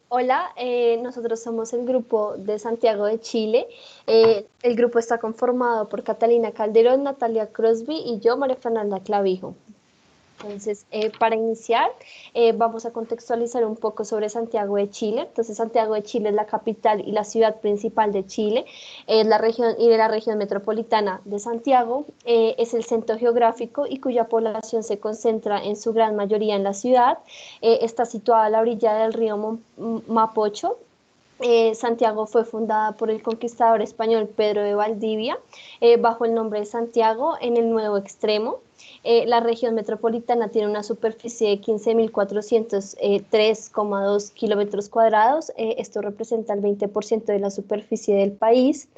Hola, nosotros somos el grupo de Santiago de Chile. El grupo está conformado por Catalina Calderón, Natalia Crosby y yo, María Fernanda Clavijo. Entonces, para iniciar, vamos a contextualizar un poco sobre Santiago de Chile. Entonces, Santiago de Chile es la capital y la ciudad principal de Chile, es la región y de la región metropolitana de Santiago, es el centro geográfico y cuya población se concentra en su gran mayoría en la ciudad. Está situada a la orilla del río Mapocho. Santiago fue fundada por el conquistador español Pedro de Valdivia bajo el nombre de Santiago en el Nuevo Extremo. La región metropolitana tiene una superficie de 15.403,2 kilómetros cuadrados. Esto representa el 20% de la superficie del país.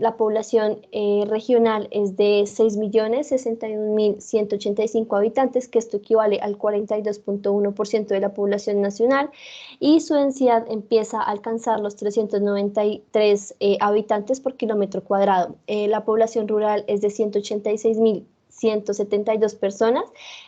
La población regional es de 6.061.185 habitantes, que esto equivale al 42,1% de la población nacional, y su densidad empieza a alcanzar los 393 habitantes por kilómetro cuadrado. La población rural es de 186.172 personas.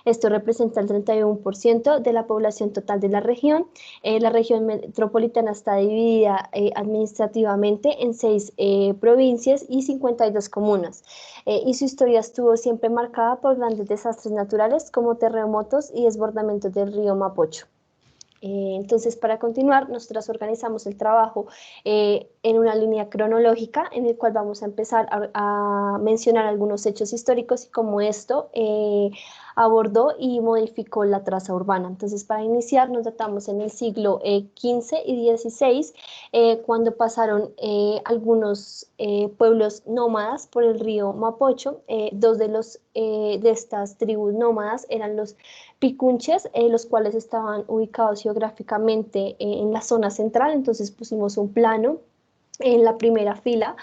Esto representa el 31% de la población total de la región. La región metropolitana está dividida administrativamente en 6 provincias y 52 comunas. Y su historia estuvo siempre marcada por grandes desastres naturales como terremotos y desbordamientos del río Mapocho. Entonces, para continuar, nosotros organizamos el trabajo en una línea cronológica en el cual vamos a empezar a mencionar algunos hechos históricos y cómo esto abordó y modificó la traza urbana. Entonces, para iniciar, nos datamos en el siglo XV y XVI, cuando pasaron algunos pueblos nómadas por el río Mapocho. Dos de estas tribus nómadas eran los Picunches, los cuales estaban ubicados geográficamente en la zona central. Entonces pusimos un plano en la primera fila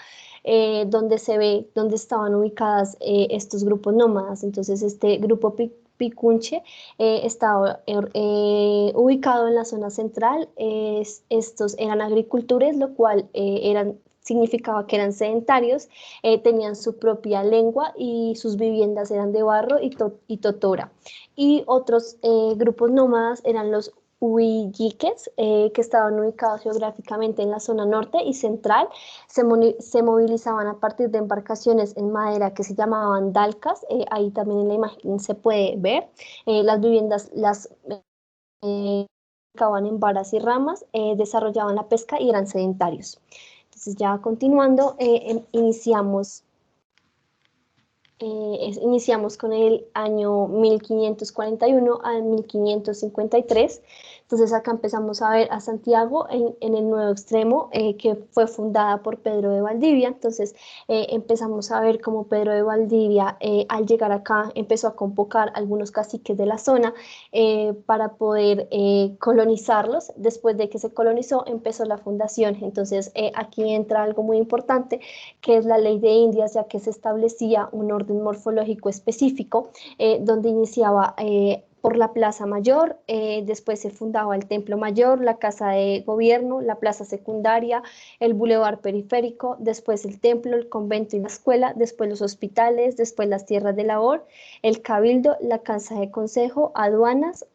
donde se ve dónde estaban ubicadas estos grupos nómadas. Entonces este grupo Picunche estaba ubicado en la zona central. Estos eran agricultores, lo cual significaba que eran sedentarios, tenían su propia lengua y sus viviendas eran de barro y totora. Y otros grupos nómadas eran los huilliques, que estaban ubicados geográficamente en la zona norte y central. Se movilizaban a partir de embarcaciones en madera que se llamaban dalcas. Ahí también en la imagen se puede ver. Las viviendas las ubicaban en varas y ramas, desarrollaban la pesca y eran sedentarios. Entonces, ya continuando, iniciamos con el año 1541 al 1553. Entonces acá empezamos a ver a Santiago en el Nuevo Extremo, que fue fundada por Pedro de Valdivia. Entonces empezamos a ver cómo Pedro de Valdivia, al llegar acá, empezó a convocar algunos caciques de la zona para poder colonizarlos. Después de que se colonizó, empezó la fundación. Entonces aquí entra algo muy importante, que es la ley de Indias, ya que se establecía un orden morfológico específico, donde iniciaba por la Plaza Mayor, después se fundaba el Templo Mayor, la Casa de Gobierno, la Plaza Secundaria, el Boulevard Periférico, después el Templo, el Convento y la Escuela, después los hospitales, después las tierras de labor, el Cabildo, la Casa de Consejo, aduanas.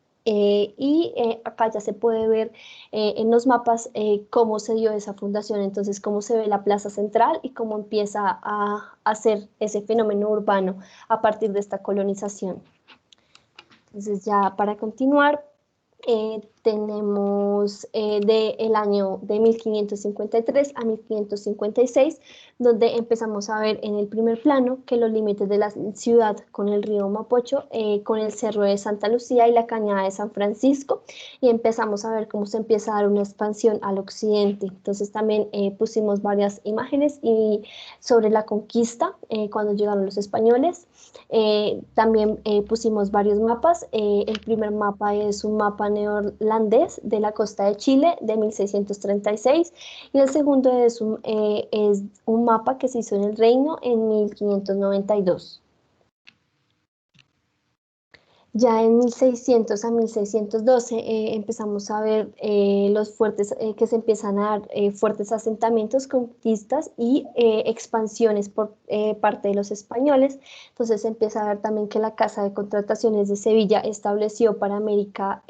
Acá ya se puede ver en los mapas cómo se dio esa fundación. Entonces cómo se ve la plaza central y cómo empieza a hacer ese fenómeno urbano a partir de esta colonización. Entonces ya para continuar, tenemos del año de 1553 a 1556, donde empezamos a ver en el primer plano que los límites de la ciudad con el río Mapocho, con el cerro de Santa Lucía y la cañada de San Francisco, y empezamos a ver cómo se empieza a dar una expansión al occidente. Entonces también pusimos varias imágenes y sobre la conquista, cuando llegaron los españoles. También pusimos varios mapas. El primer mapa es un mapa neerlandés de la costa de Chile de 1636, y el segundo es un mapa que se hizo en el Reino en 1592. Ya en 1600 a 1612 empezamos a ver los fuertes, que se empiezan a dar fuertes asentamientos, conquistas y expansiones por parte de los españoles. Entonces se empieza a ver también que la Casa de Contrataciones de Sevilla estableció para América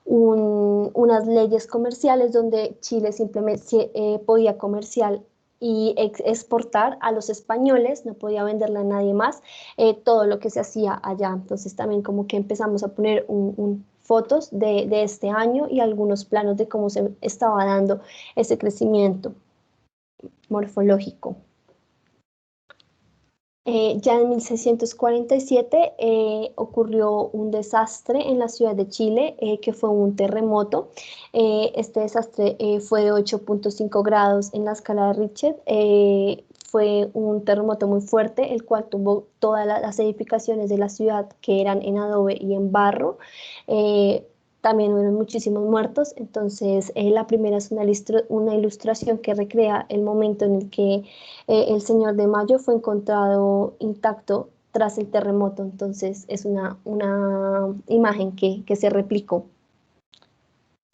unas leyes comerciales donde Chile simplemente podía comerciar y exportar a los españoles, no podía venderle a nadie más todo lo que se hacía allá. Entonces también como que empezamos a poner fotos de este año y algunos planos de cómo se estaba dando ese crecimiento morfológico. Ya en 1647 ocurrió un desastre en la ciudad de Chile, que fue un terremoto. Este desastre fue de 8.5 grados en la escala de Richter. Fue un terremoto muy fuerte, el cual tumbó todas las edificaciones de la ciudad que eran en adobe y en barro. Eh, También hubo muchísimos muertos. Entonces, la primera es una ilustración que recrea el momento en el que el Señor de Mayo fue encontrado intacto tras el terremoto. Entonces es una imagen que se replicó.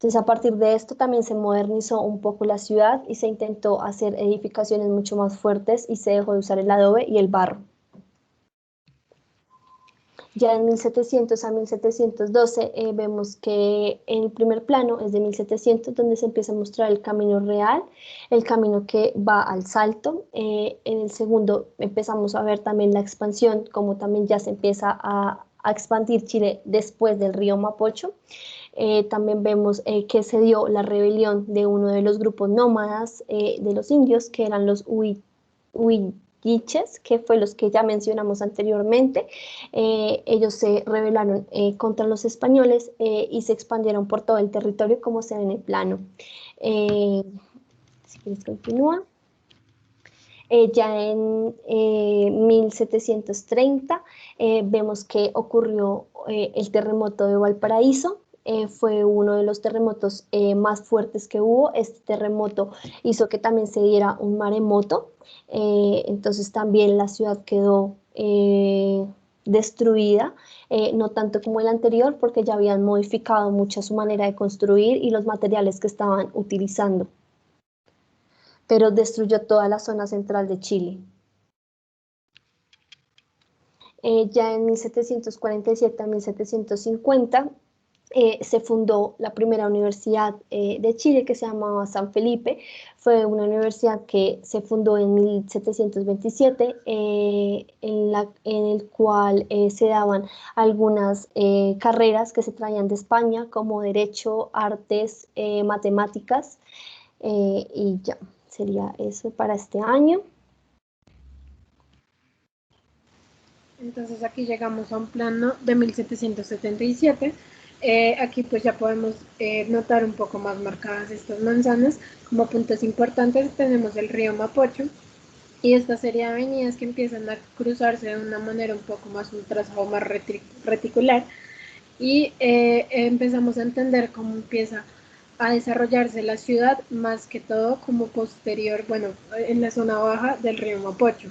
Entonces, a partir de esto también se modernizó un poco la ciudad y se intentó hacer edificaciones mucho más fuertes y se dejó de usar el adobe y el barro. Ya en 1700 a 1712 vemos que el primer plano es de 1700, donde se empieza a mostrar el camino real, el camino que va al Salto. En el segundo empezamos a ver también la expansión, como también ya se empieza a expandir Chile después del río Mapocho. También vemos que se dio la rebelión de uno de los grupos nómadas de los indios, que eran los huilliches, que fue los que ya mencionamos anteriormente. Ellos se rebelaron contra los españoles y se expandieron por todo el territorio, como se ve en el plano. Si quieres, continúa. Ya en 1730 vemos que ocurrió el terremoto de Valparaíso. Fue uno de los terremotos más fuertes que hubo. Este terremoto hizo que también se diera un maremoto. Entonces también la ciudad quedó destruida, no tanto como el anterior, porque ya habían modificado mucho su manera de construir y los materiales que estaban utilizando, pero destruyó toda la zona central de Chile. Ya en 1747 a 1750 se fundó la primera universidad de Chile, que se llamaba San Felipe. Fue una universidad que se fundó en 1727, en el cual se daban algunas carreras que se traían de España, como Derecho, Artes, Matemáticas, y ya, sería eso para este año. Entonces aquí llegamos a un plano de 1777. Aquí pues ya podemos notar un poco más marcadas estas manzanas. Como puntos importantes tenemos el río Mapocho y esta serie de avenidas que empiezan a cruzarse de una manera un poco más, un trazado más reticular, y empezamos a entender cómo empieza a desarrollarse la ciudad, más que todo como posterior, bueno, en la zona baja del río Mapocho.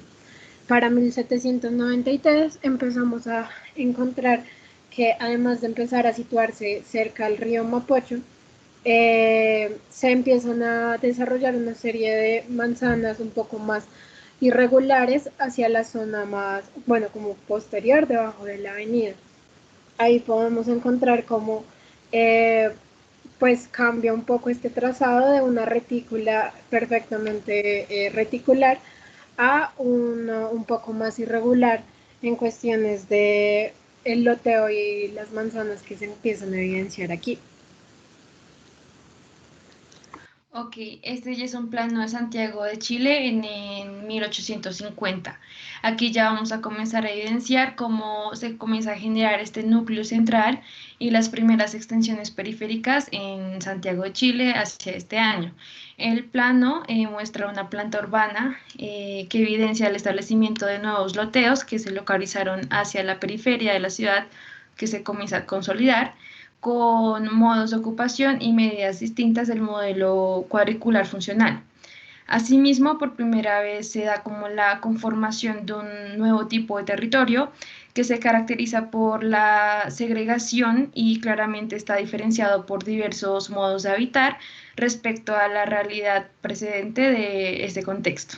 Para 1793 empezamos a encontrar que, además de empezar a situarse cerca del río Mapocho, se empiezan a desarrollar una serie de manzanas un poco más irregulares hacia la zona más, bueno, como posterior, debajo de la avenida. Ahí podemos encontrar cómo pues cambia un poco este trazado de una retícula perfectamente reticular a un poco más irregular en cuestiones de el loteo y las manzanas que se empiezan a evidenciar aquí. Ok, este ya es un plano de Santiago de Chile en 1850. Aquí ya vamos a comenzar a evidenciar cómo se comienza a generar este núcleo central y las primeras extensiones periféricas en Santiago de Chile hacia este año. El plano muestra una planta urbana que evidencia el establecimiento de nuevos loteos que se localizaron hacia la periferia de la ciudad, que se comienza a consolidar con modos de ocupación y medidas distintas del modelo cuadricular funcional. Asimismo, por primera vez se da como la conformación de un nuevo tipo de territorio que se caracteriza por la segregación y claramente está diferenciado por diversos modos de habitar respecto a la realidad precedente de este contexto.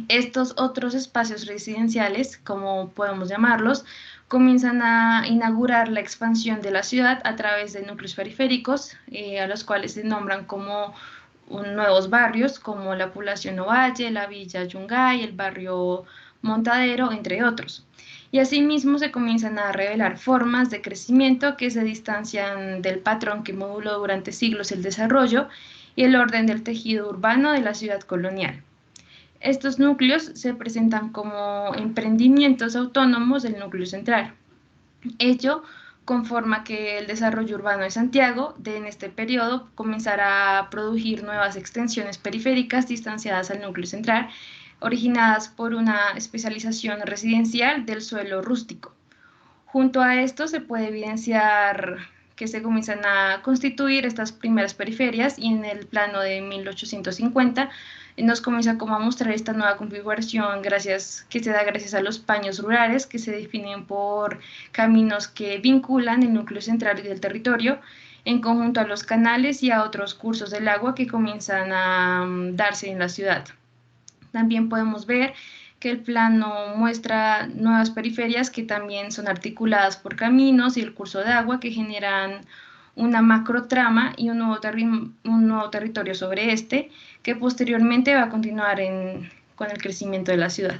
Estos otros espacios residenciales, como podemos llamarlos, comienzan a inaugurar la expansión de la ciudad a través de núcleos periféricos, a los cuales se nombran como nuevos barrios, como la población Ovalle, la Villa Yungay, el barrio Montadero, entre otros. Y asimismo se comienzan a revelar formas de crecimiento que se distancian del patrón que moduló durante siglos el desarrollo y el orden del tejido urbano de la ciudad colonial. Estos núcleos se presentan como emprendimientos autónomos del núcleo central. Ello conforma que el desarrollo urbano de Santiago en este periodo comenzará a producir nuevas extensiones periféricas distanciadas al núcleo central, originadas por una especialización residencial del suelo rústico. Junto a esto se puede evidenciar que se comienzan a constituir estas primeras periferias y en el plano de 1850 nos comienza como a mostrar esta nueva configuración que se da gracias a los paños rurales que se definen por caminos que vinculan el núcleo central del territorio en conjunto a los canales y a otros cursos del agua que comienzan a darse en la ciudad. También podemos ver que el plano muestra nuevas periferias que también son articuladas por caminos y el curso de agua que generan una macrotrama y un nuevo territorio sobre este, que posteriormente va a continuar con el crecimiento de la ciudad.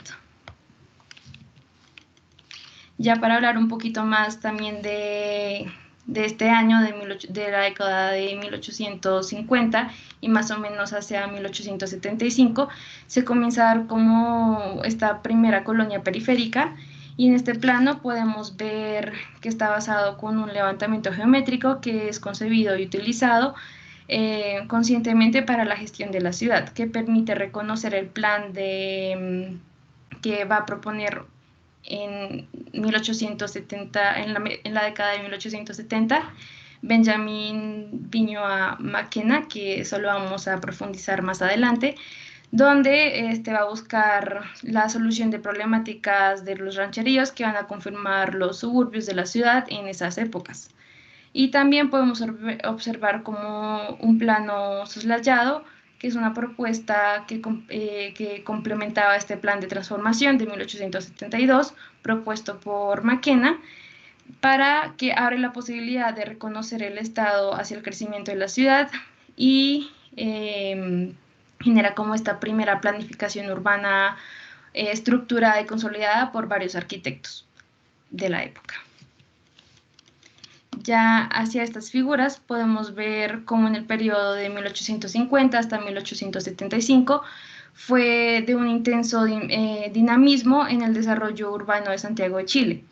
Ya para hablar un poquito más también de este año, de la década de 1850 y más o menos hacia 1875, se comienza a dar como esta primera colonia periférica, y en este plano podemos ver que está basado con un levantamiento geométrico que es concebido y utilizado conscientemente para la gestión de la ciudad, que permite reconocer el plan que va a proponer en 1870, en la década de 1870, Benjamin Viñoa Maquena, que eso lo vamos a profundizar más adelante, donde va a buscar la solución de problemáticas de los rancheríos que van a confirmar los suburbios de la ciudad en esas épocas. Y también podemos observar como un plano soslayado, que es una propuesta que complementaba este plan de transformación de 1872, propuesto por Maquena, para que abre la posibilidad de reconocer el Estado hacia el crecimiento de la ciudad y genera como esta primera planificación urbana estructurada y consolidada por varios arquitectos de la época. Ya hacia estas figuras podemos ver cómo en el periodo de 1850 hasta 1875 fue de un intenso dinamismo en el desarrollo urbano de Santiago de Chile.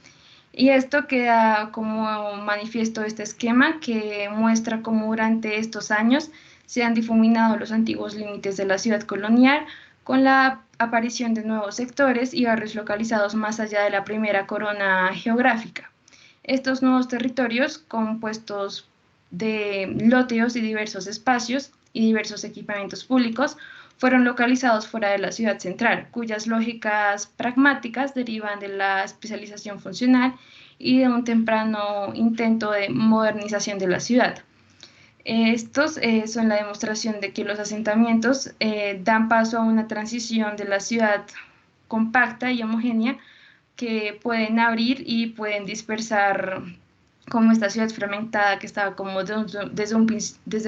Y esto queda como manifiesto este esquema que muestra cómo durante estos años se han difuminado los antiguos límites de la ciudad colonial con la aparición de nuevos sectores y barrios localizados más allá de la primera corona geográfica. Estos nuevos territorios, compuestos de loteos y diversos espacios y diversos equipamientos públicos, fueron localizados fuera de la ciudad central, cuyas lógicas pragmáticas derivan de la especialización funcional y de un temprano intento de modernización de la ciudad. Estos son la demostración de que los asentamientos dan paso a una transición de la ciudad compacta y homogénea que pueden abrir y pueden dispersar como esta ciudad fragmentada que estaba como desde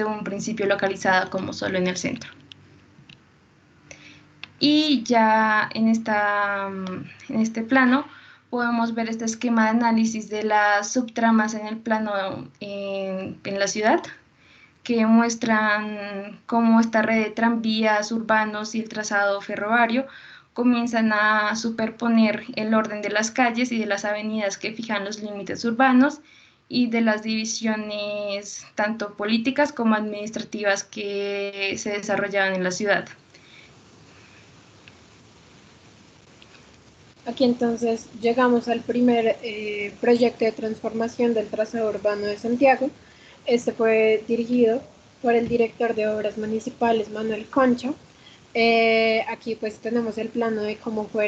un principio localizada como solo en el centro. Y ya en este plano podemos ver este esquema de análisis de las subtramas en el plano en la ciudad, que muestran cómo esta red de tranvías urbanos y el trazado ferroviario comienzan a superponer el orden de las calles y de las avenidas que fijan los límites urbanos y de las divisiones tanto políticas como administrativas que se desarrollaban en la ciudad. Aquí entonces llegamos al primer proyecto de transformación del trazado urbano de Santiago. Este fue dirigido por el director de obras municipales, Manuel Concha. Aquí pues tenemos el plano de cómo cómo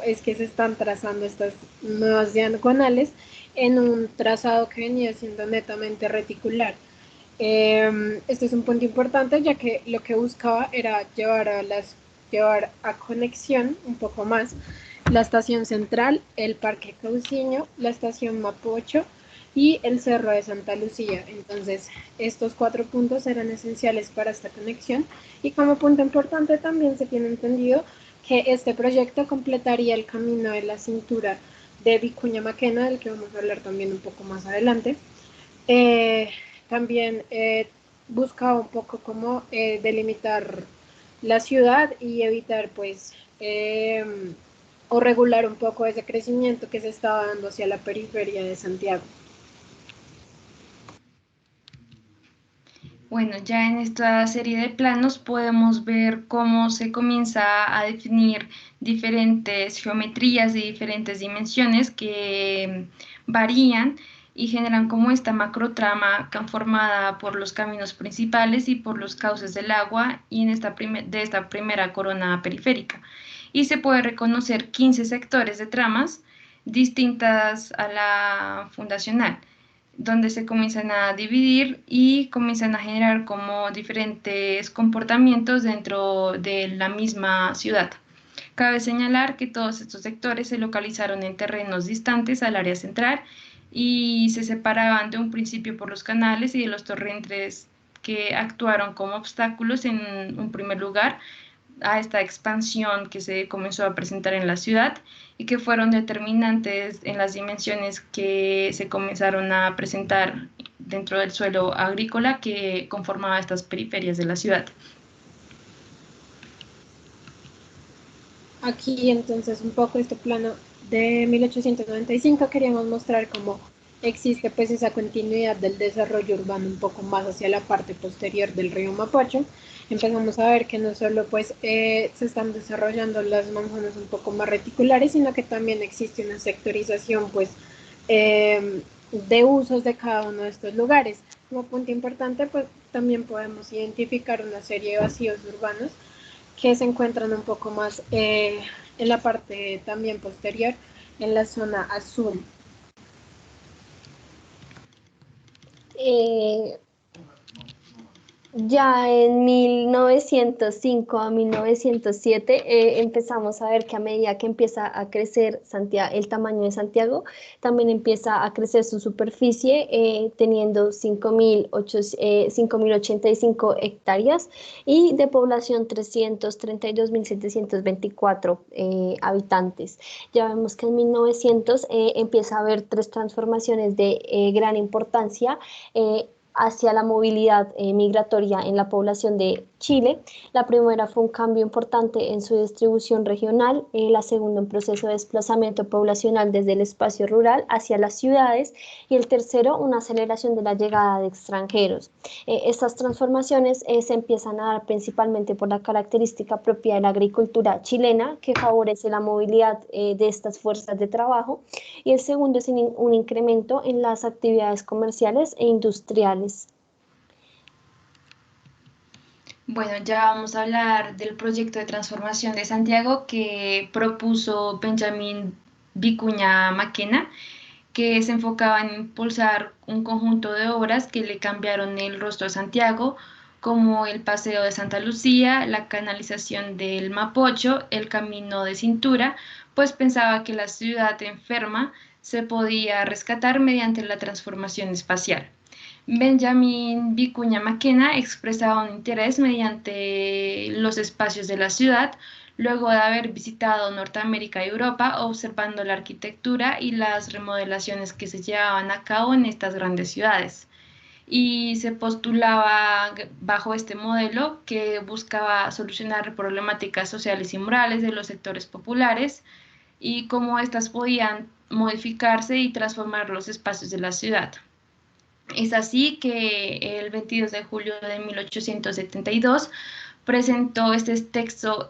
es que se están trazando estas nuevas diagonales en un trazado que venía siendo netamente reticular. Este es un punto importante, ya que lo que buscaba era llevar a conexión un poco más la estación central, el Parque Cauciño, la estación Mapocho y el Cerro de Santa Lucía. Entonces, estos 4 puntos eran esenciales para esta conexión, y como punto importante también se tiene entendido que este proyecto completaría el camino de la cintura de Vicuña Maquena, del que vamos a hablar también un poco más adelante. Eh, También buscaba un poco cómo delimitar la ciudad y evitar pues o regular un poco ese crecimiento que se estaba dando hacia la periferia de Santiago. Bueno, ya en esta serie de planos podemos ver cómo se comienza a definir diferentes geometrías de diferentes dimensiones que varían y generan como esta macrotrama conformada por los caminos principales y por los cauces del agua y en de esta primera corona periférica. Y se puede reconocer 15 sectores de tramas distintas a la fundacional, donde se comienzan a dividir y comienzan a generar como diferentes comportamientos dentro de la misma ciudad. Cabe señalar que todos estos sectores se localizaron en terrenos distantes al área central y se separaban de un principio por los canales y de los torrentes que actuaron como obstáculos en un primer lugar a esta expansión que se comenzó a presentar en la ciudad y que fueron determinantes en las dimensiones que se comenzaron a presentar dentro del suelo agrícola que conformaba estas periferias de la ciudad. Aquí entonces un poco este plano de 1895 queríamos mostrar cómo existe pues esa continuidad del desarrollo urbano un poco más hacia la parte posterior del río Mapocho. Empezamos a ver que no solo pues se están desarrollando las manzanas un poco más reticulares, sino que también existe una sectorización pues de usos de cada uno de estos lugares. Como punto importante pues también podemos identificar una serie de vacíos urbanos que se encuentran un poco más en la parte también posterior, en la zona azul. Ya en 1905 a 1907 empezamos a ver que a medida que empieza a crecer el tamaño de Santiago, también empieza a crecer su superficie, teniendo 5.085 hectáreas y de población 332.724 habitantes. Ya vemos que en 1900 empieza a haber 3 transformaciones de gran importancia hacia la movilidad migratoria en la población de Chile. La primera fue un cambio importante en su distribución regional, la segunda un proceso de desplazamiento poblacional desde el espacio rural hacia las ciudades y el tercero una aceleración de la llegada de extranjeros. Estas transformaciones se empiezan a dar principalmente por la característica propia de la agricultura chilena que favorece la movilidad de estas fuerzas de trabajo, y el segundo es un incremento en las actividades comerciales e industriales. Bueno, ya vamos a hablar del proyecto de transformación de Santiago que propuso Benjamín Vicuña Maquena, que se enfocaba en impulsar un conjunto de obras que le cambiaron el rostro a Santiago, como el Paseo de Santa Lucía, la canalización del Mapocho, el Camino de Cintura, pues pensaba que la ciudad enferma se podía rescatar mediante la transformación espacial. Benjamín Vicuña Maquena expresaba un interés mediante los espacios de la ciudad, luego de haber visitado Norteamérica y Europa, observando la arquitectura y las remodelaciones que se llevaban a cabo en estas grandes ciudades. Y se postulaba bajo este modelo que buscaba solucionar problemáticas sociales y morales de los sectores populares y cómo éstas podían modificarse y transformar los espacios de la ciudad. Es así que el 22 de julio de 1872 presentó este extenso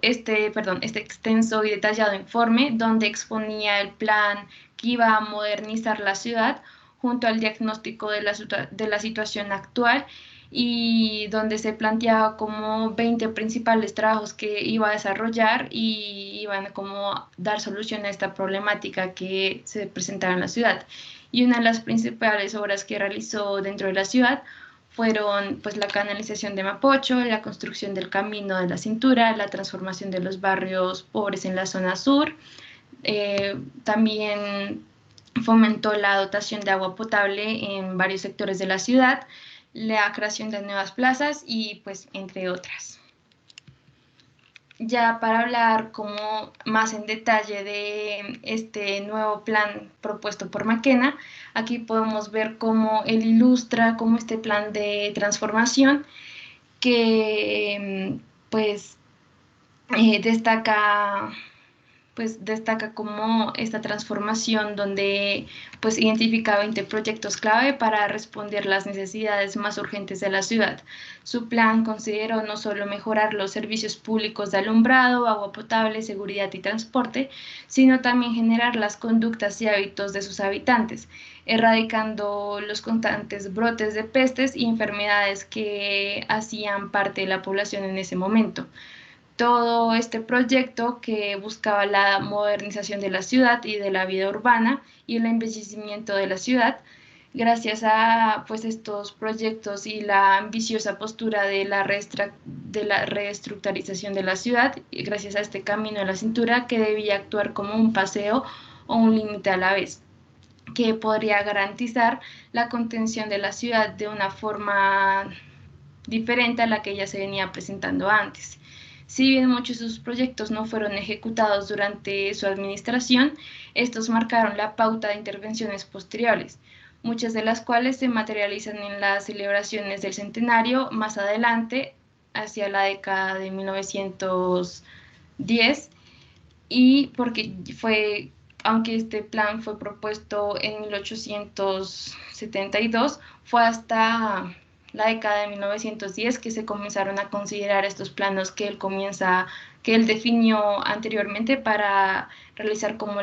y detallado informe donde exponía el plan que iba a modernizar la ciudad junto al diagnóstico de la situación actual y donde se planteaba como 20 principales trabajos que iba a desarrollar y iban como a dar solución a esta problemática que se presentaba en la ciudad. Y una de las principales obras que realizó dentro de la ciudad fueron pues la canalización de Mapocho, la construcción del Camino de la Cintura, la transformación de los barrios pobres en la zona sur. También fomentó la dotación de agua potable en varios sectores de la ciudad, la creación de nuevas plazas y pues entre otras. Ya para hablar como más en detalle de este nuevo plan propuesto por Maquena, aquí podemos ver cómo él ilustra cómo este plan de transformación que pues destaca como esta transformación donde pues identifica 20 proyectos clave para responder las necesidades más urgentes de la ciudad. Su plan consideró no solo mejorar los servicios públicos de alumbrado, agua potable, seguridad y transporte, sino también generar las conductas y hábitos de sus habitantes, erradicando los constantes brotes de pestes y enfermedades que hacían parte de la población en ese momento. Todo este proyecto que buscaba la modernización de la ciudad y de la vida urbana y el embellecimiento de la ciudad. Gracias a pues, estos proyectos y la ambiciosa postura de la reestructurización de la ciudad, y gracias a este camino a la cintura que debía actuar como un paseo o un límite a la vez, que podría garantizar la contención de la ciudad de una forma diferente a la que ya se venía presentando antes. Si bien muchos de sus proyectos no fueron ejecutados durante su administración, estos marcaron la pauta de intervenciones posteriores, muchas de las cuales se materializan en las celebraciones del centenario más adelante, hacia la década de 1910, y porque aunque este plan fue propuesto en 1872, fue hasta la década de 1910 que se comenzaron a considerar estos planos que él definió anteriormente para realizar como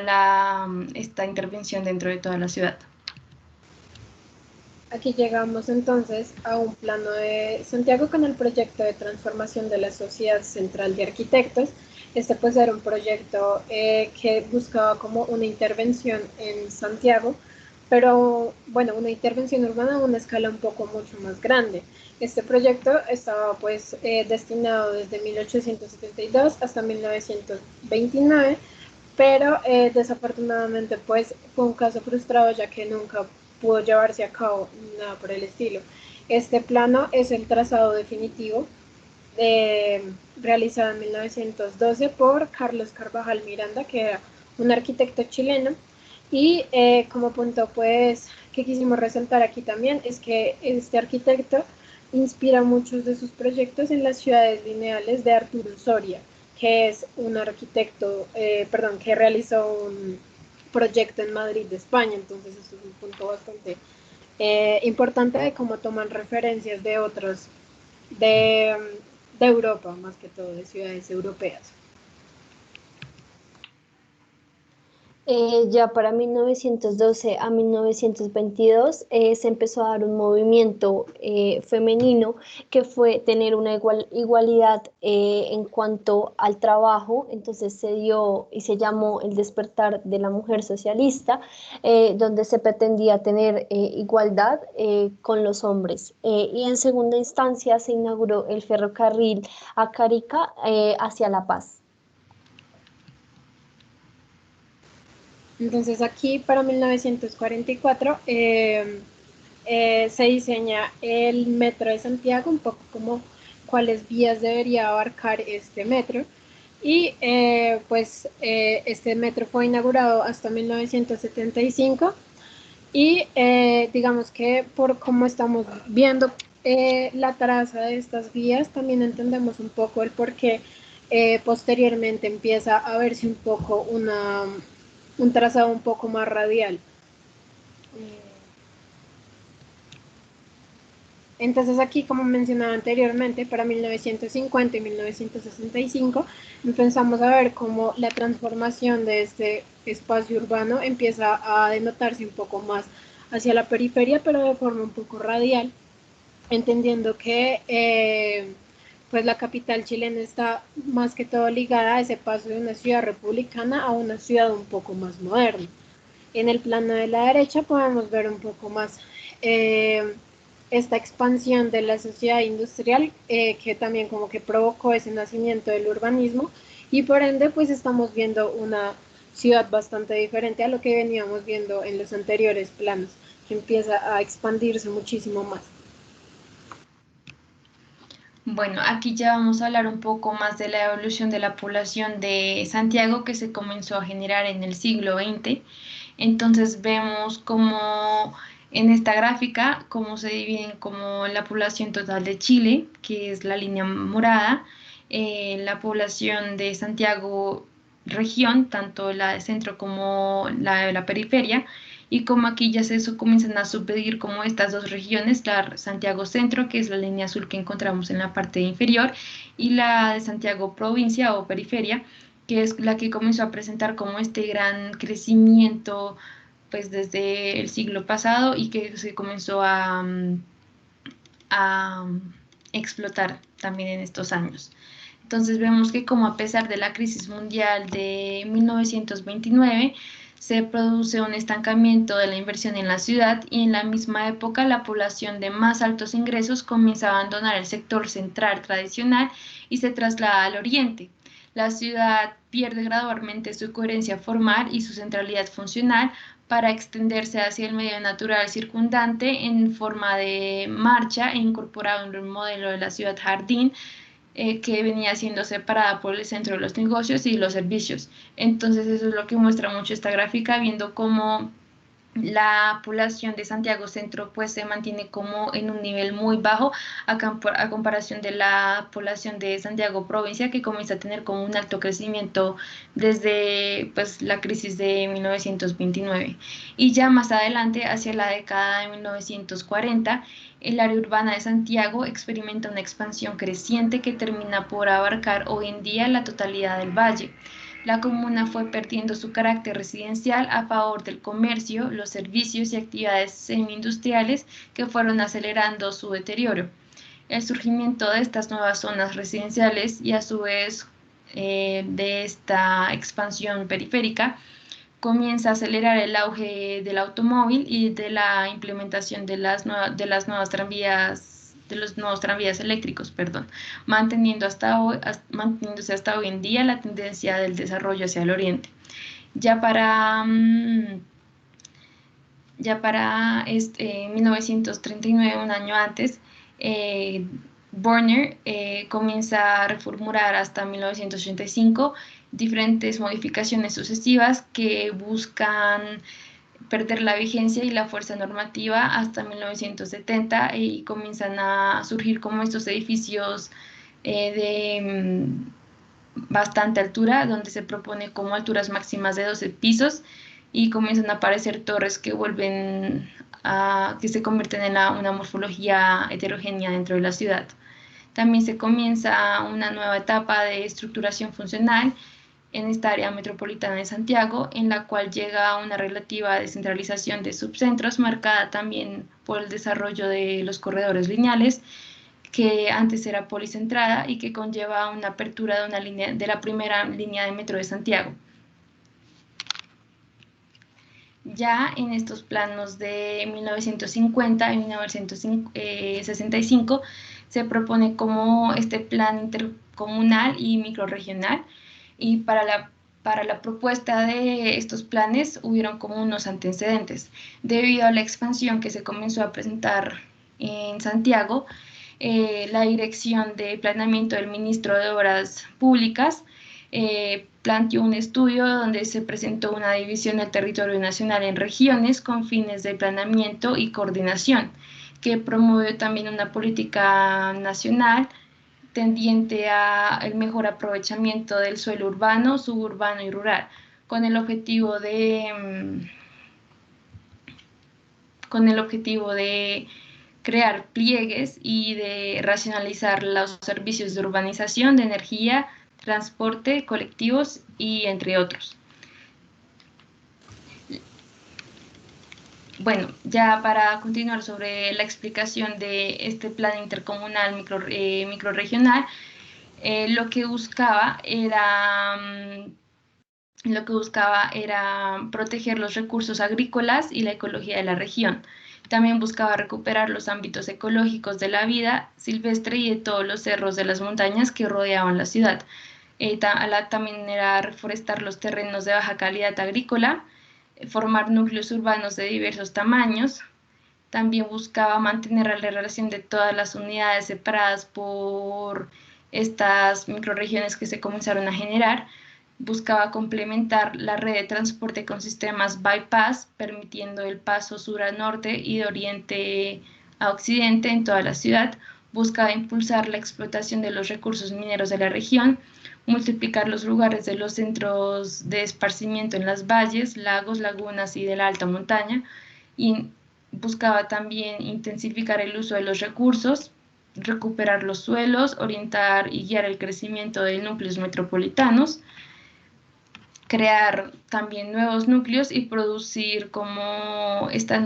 esta intervención dentro de toda la ciudad. Aquí llegamos entonces a un plano de Santiago con el proyecto de transformación de la Sociedad Central de Arquitectos. Este pues era un proyecto que buscaba como una intervención en Santiago, pero bueno, una intervención urbana a una escala un poco mucho más grande. Este proyecto estaba pues destinado desde 1872 hasta 1929, pero desafortunadamente pues fue un caso frustrado ya que nunca pudo llevarse a cabo nada por el estilo. Este plano es el trazado definitivo realizado en 1912 por Carlos Carvajal Miranda, que era un arquitecto chileno. Y como punto pues que quisimos resaltar aquí también es que este arquitecto inspira muchos de sus proyectos en las ciudades lineales de Arturo Soria, que es un arquitecto, que realizó un proyecto en Madrid, de España. Entonces esto es un punto bastante importante de cómo toman referencias de otros, de Europa, más que todo, de ciudades europeas. Ya para 1912 a 1922 se empezó a dar un movimiento femenino que fue tener una igualdad en cuanto al trabajo. Entonces se dio y se llamó el despertar de la mujer socialista, donde se pretendía tener igualdad con los hombres. Y en segunda instancia se inauguró el ferrocarril a Carica hacia La Paz. Entonces aquí para 1944 se diseña el metro de Santiago, un poco como cuáles vías debería abarcar este metro. Y este metro fue inaugurado hasta 1975 y digamos que por cómo estamos viendo la traza de estas vías, también entendemos un poco el por qué posteriormente empieza a verse un poco un trazado un poco más radial. Entonces aquí, como mencionaba anteriormente, para 1950 y 1965 empezamos a ver cómo la transformación de este espacio urbano empieza a denotarse un poco más hacia la periferia, pero de forma un poco radial, entendiendo que pues la capital chilena está más que todo ligada a ese paso de una ciudad republicana a una ciudad un poco más moderna. En el plano de la derecha podemos ver un poco más esta expansión de la sociedad industrial que también como que provocó ese nacimiento del urbanismo y por ende pues estamos viendo una ciudad bastante diferente a lo que veníamos viendo en los anteriores planos, que empieza a expandirse muchísimo más. Bueno, aquí ya vamos a hablar un poco más de la evolución de la población de Santiago que se comenzó a generar en el siglo XX. Entonces vemos como en esta gráfica cómo se dividen como la población total de Chile, que es la línea morada, la población de Santiago región, tanto la de centro como la de la periferia, y como aquí ya comienzan a subdividir como estas dos regiones, la Santiago Centro, que es la línea azul que encontramos en la parte inferior, y la de Santiago Provincia o Periferia, que es la que comenzó a presentar como este gran crecimiento pues desde el siglo pasado y que se comenzó a explotar también en estos años. Entonces vemos que como a pesar de la crisis mundial de 1929, se produce un estancamiento de la inversión en la ciudad y en la misma época la población de más altos ingresos comienza a abandonar el sector central tradicional y se traslada al oriente. La ciudad pierde gradualmente su coherencia formal y su centralidad funcional para extenderse hacia el medio natural circundante en forma de marcha e incorporado en un modelo de la ciudad jardín que venía siendo separada por el centro de los negocios y los servicios. Entonces eso es lo que muestra mucho esta gráfica, viendo cómo la población de Santiago Centro pues se mantiene como en un nivel muy bajo a comparación de la población de Santiago Provincia que comienza a tener como un alto crecimiento desde pues la crisis de 1929 y ya más adelante hacia la década de 1940 el área urbana de Santiago experimenta una expansión creciente que termina por abarcar hoy en día la totalidad del valle. La comuna fue perdiendo su carácter residencial a favor del comercio, los servicios y actividades semi-industriales que fueron acelerando su deterioro. El surgimiento de estas nuevas zonas residenciales y a su vez de esta expansión periférica comienza a acelerar el auge del automóvil y de la implementación de las nuevas tranvías de los nuevos tranvías eléctricos, perdón, manteniéndose hasta hoy en día la tendencia del desarrollo hacia el oriente. Ya para, ya para 1939, un año antes, Borner comienza a reformular hasta 1985 diferentes modificaciones sucesivas que buscan perder la vigencia y la fuerza normativa hasta 1970 y comienzan a surgir como estos edificios de bastante altura, donde se propone como alturas máximas de 12 pisos y comienzan a aparecer torres que que se convierten en una morfología heterogénea dentro de la ciudad. También se comienza una nueva etapa de estructuración funcional en esta área metropolitana de Santiago, en la cual llega una relativa descentralización de subcentros, marcada también por el desarrollo de los corredores lineales, que antes era policentrada y que conlleva una apertura de, de la primera línea de metro de Santiago. Ya en estos planos de 1950 y 1965 se propone como este plan intercomunal y microrregional, y para la propuesta de estos planes hubieron como unos antecedentes. Debido a la expansión que se comenzó a presentar en Santiago, la Dirección de Planeamiento del Ministro de Obras Públicas planteó un estudio donde se presentó una división del territorio nacional en regiones con fines de planeamiento y coordinación, que promovió también una política nacional tendiente a el mejor aprovechamiento del suelo urbano, suburbano y rural, con el objetivo de crear pliegues y de racionalizar los servicios de urbanización, de energía, transporte, colectivos y entre otros. Bueno, ya para continuar sobre la explicación de este plan intercomunal microrregional, lo que buscaba era Lo que buscaba era proteger los recursos agrícolas y la ecología de la región. También buscaba recuperar los ámbitos ecológicos de la vida silvestre y de todos los cerros de las montañas que rodeaban la ciudad. También era reforestar los terrenos de baja calidad agrícola, formar núcleos urbanos de diversos tamaños. También buscaba mantener la relación de todas las unidades separadas por estas microrregiones que se comenzaron a generar. Buscaba complementar la red de transporte con sistemas bypass, permitiendo el paso sur a norte y de oriente a occidente en toda la ciudad. Buscaba impulsar la explotación de los recursos mineros de la región, multiplicar los lugares de los centros de esparcimiento en las valles, lagos, lagunas y de la alta montaña, y buscaba también intensificar el uso de los recursos, recuperar los suelos, orientar y guiar el crecimiento de núcleos metropolitanos, crear también nuevos núcleos y producir como este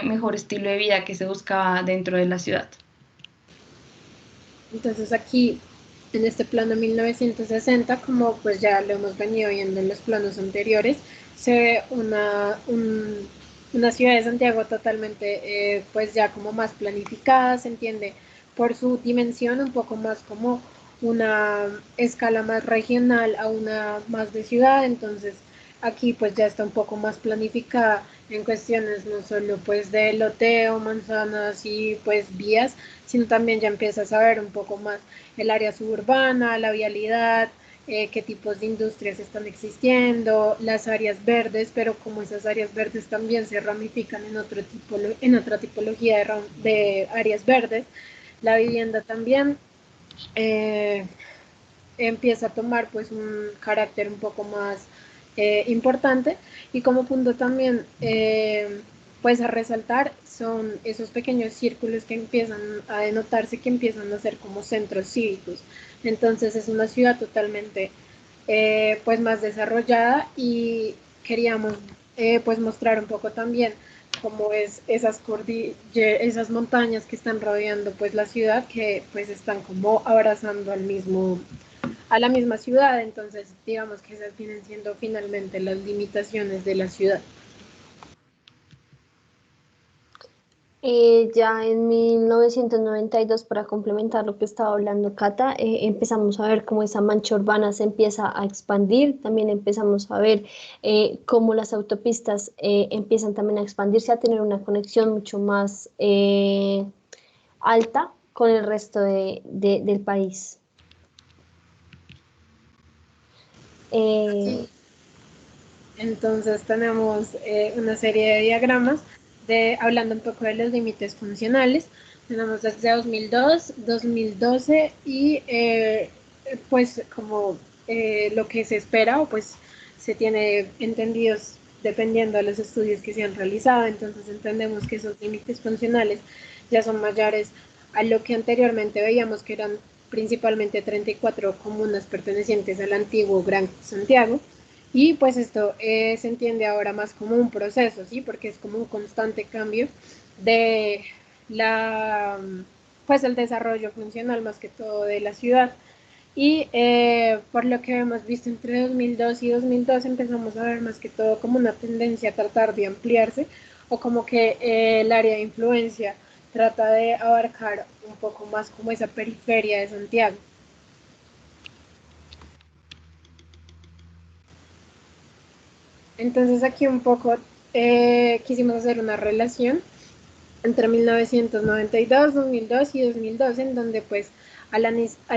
mejor estilo de vida que se buscaba dentro de la ciudad. Entonces aquí, en este plano 1960, como pues ya lo hemos venido viendo en los planos anteriores, se ve una ciudad de Santiago totalmente pues ya como más planificada, se entiende por su dimensión un poco más como una escala más regional a una más de ciudad. Entonces aquí pues ya está un poco más planificada en cuestiones no solo pues de loteo, manzanas y pues vías, sino también ya empiezas a ver un poco más el área suburbana, la vialidad, qué tipos de industrias están existiendo, las áreas verdes, pero como esas áreas verdes también se ramifican en otra tipología de áreas verdes, la vivienda también empieza a tomar pues un carácter un poco más importante. Y como punto también pues a resaltar son esos pequeños círculos que empiezan a denotarse, que empiezan a ser como centros cívicos. Entonces es una ciudad totalmente pues más desarrollada, y queríamos pues mostrar un poco también cómo es esas montañas que están rodeando pues la ciudad, que pues están como abrazando a la misma ciudad. Entonces digamos que esas vienen siendo finalmente las limitaciones de la ciudad. Ya en 1992, para complementar lo que estaba hablando Cata, empezamos a ver cómo esa mancha urbana se empieza a expandir. También empezamos a ver cómo las autopistas empiezan también a expandirse, a tener una conexión mucho más alta con el resto del país. Sí. Entonces tenemos una serie de diagramas hablando un poco de los límites funcionales. Tenemos desde 2002, 2012 y pues como lo que se espera o pues se tiene entendidos dependiendo de los estudios que se han realizado. Entonces entendemos que esos límites funcionales ya son mayores a lo que anteriormente veíamos, que eran principalmente 34 comunas pertenecientes al antiguo Gran Santiago. Y pues esto se entiende ahora más como un proceso, ¿sí? Porque es como un constante cambio de pues el desarrollo funcional más que todo de la ciudad. Y por lo que hemos visto entre 2002 y 2012 empezamos a ver más que todo como una tendencia a tratar de ampliarse, o como que el área de influencia trata de abarcar un poco más como esa periferia de Santiago. Entonces aquí un poco quisimos hacer una relación entre 1992, 2002 y 2012, en donde pues al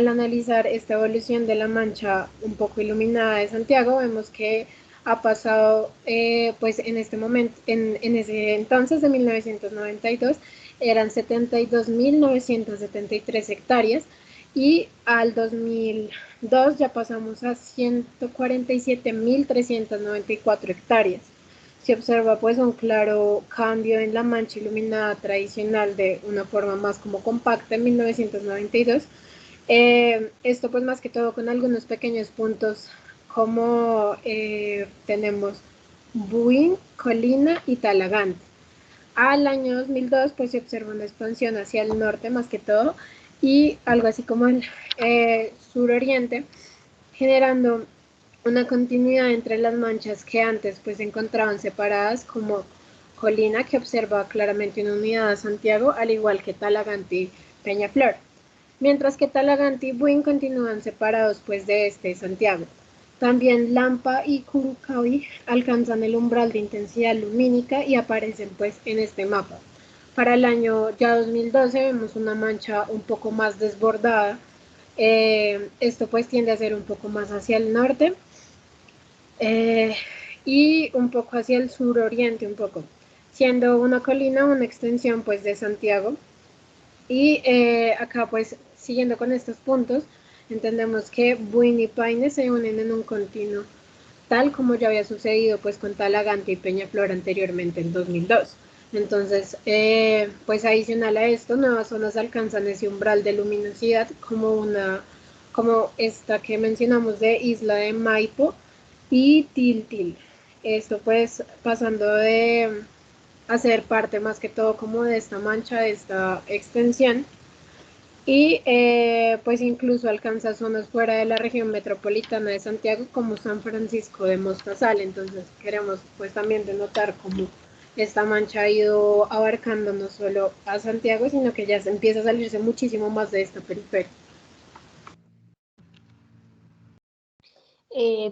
analizar esta evolución de la mancha un poco iluminada de Santiago, vemos que ha pasado pues en este momento, en ese entonces de 1992, eran 72.973 hectáreas, y al 2002 ya pasamos a 147.394 hectáreas. Se observa pues un claro cambio en la mancha iluminada tradicional de una forma más como compacta en 1992. Esto pues más que todo con algunos pequeños puntos como tenemos Buin, Colina y Talagante. Al año 2002 pues se observa una expansión hacia el norte más que todo, y algo así como el suroriente, generando una continuidad entre las manchas que antes pues se encontraban separadas, como Colina, que observa claramente una unidad a Santiago, al igual que Talagante y Peñaflor, mientras que Talagante y Buin continúan separados pues de Santiago. También Lampa y Curucaví alcanzan el umbral de intensidad lumínica y aparecen pues en este mapa. Para el año ya 2012 vemos una mancha un poco más desbordada. Esto pues tiende a ser un poco más hacia el norte y un poco hacia el suroriente un poco, siendo una colina una extensión pues de Santiago. Y acá pues siguiendo con estos puntos, entendemos que Buin y Paine se unen en un continuo, tal como ya había sucedido pues con Talagante y Peñaflor anteriormente en 2002. Entonces, pues adicional a esto, nuevas zonas alcanzan ese umbral de luminosidad como esta que mencionamos de Isla de Maipo y Tiltil. Esto pues pasando de hacer parte más que todo como de esta mancha, de esta extensión, y pues incluso alcanza zonas fuera de la región metropolitana de Santiago como San Francisco de Mostazal. Entonces queremos pues también denotar cómo esta mancha ha ido abarcando no solo a Santiago, sino que ya se empieza a salirse muchísimo más de esta periferia.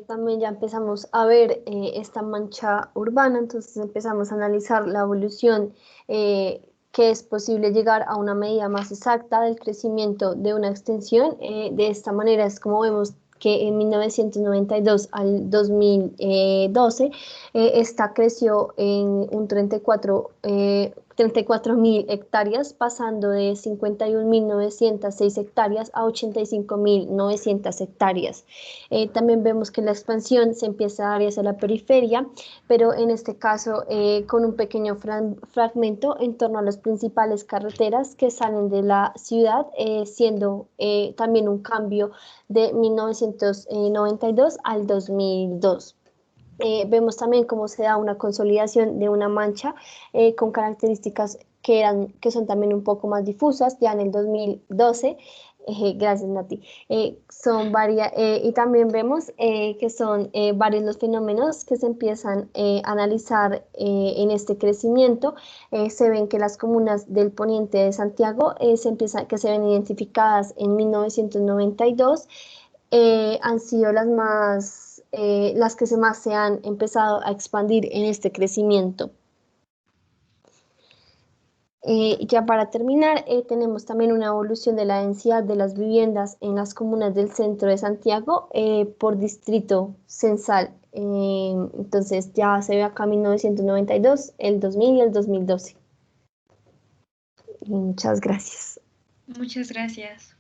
También ya empezamos a ver esta mancha urbana, entonces empezamos a analizar la evolución, que es posible llegar a una medida más exacta del crecimiento de una extensión. De esta manera es como vemos que en 1992 al 2012 esta creció en un 34.000 hectáreas, pasando de 51.906 hectáreas a 85.900 hectáreas. También vemos que la expansión se empieza a dar hacia la periferia, pero en este caso con un pequeño fragmento en torno a las principales carreteras que salen de la ciudad, siendo también un cambio de 1992 al 2002. Vemos también cómo se da una consolidación de una mancha con características que son también un poco más difusas ya en el 2012. Gracias, Nati. Y también vemos que son varios los fenómenos que se empiezan a analizar en este crecimiento. Se ven que las comunas del poniente de Santiago que se ven identificadas en 1992 han sido las que más se han empezado a expandir en este crecimiento. Ya para terminar, tenemos también una evolución de la densidad de las viviendas en las comunas del centro de Santiago por distrito censal. Entonces ya se ve acá 1992, el 2000 y el 2012. Muchas gracias. Muchas gracias.